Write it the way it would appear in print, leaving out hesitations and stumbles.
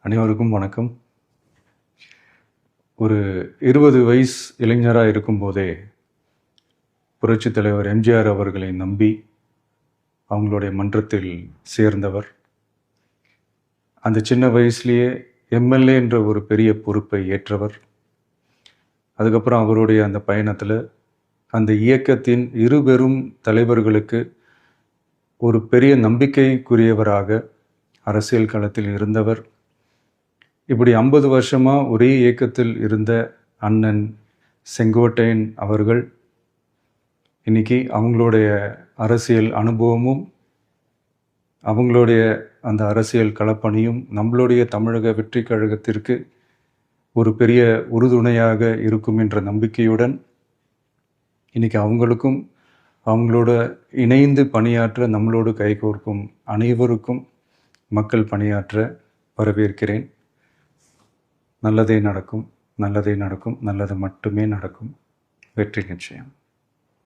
அனைவருக்கும் வணக்கம். ஒரு 20 வயசு இளைஞராக இருக்கும்போதே புரட்சித் தலைவர் எம்ஜிஆர் அவர்களை நம்பி அவங்களுடைய மன்றத்தில் சேர்ந்தவர். அந்த சின்ன வயசுலேயே எம்எல்ஏ என்ற ஒரு பெரிய பொறுப்பை ஏற்றவர். அதுக்கப்புறம் அவருடைய அந்த பயணத்தில் அந்த இயக்கத்தின் இருபெரும் தலைவர்களுக்கு ஒரு பெரிய நம்பிக்கைக்குரியவராக அரசியல் களத்தில் இருந்தவர். இப்படி 50 வருஷமாக ஒரே இயக்கத்தில் இருந்த அண்ணன் செங்கோட்டையன் அவர்கள் இன்னைக்கு அவங்களுடைய அரசியல் அனுபவமும் அவங்களுடைய அந்த அரசியல் களப்பணியும் நம்மளுடைய தமிழக வெற்றி கழகத்திற்கு ஒரு பெரிய உறுதுணையாக இருக்கும் என்ற நம்பிக்கையுடன் இன்னைக்கு அவங்களுக்கும் அவங்களோட இணைந்து பணியாற்ற நம்மளோடு கைகோர்க்கும் அனைவருக்கும் மக்கள் பணியாற்ற வரவேற்கிறேன். நல்லதே நடக்கும், நல்லதே நடக்கும், நல்லது மட்டுமே நடக்கும். வெற்றி நிச்சயம்.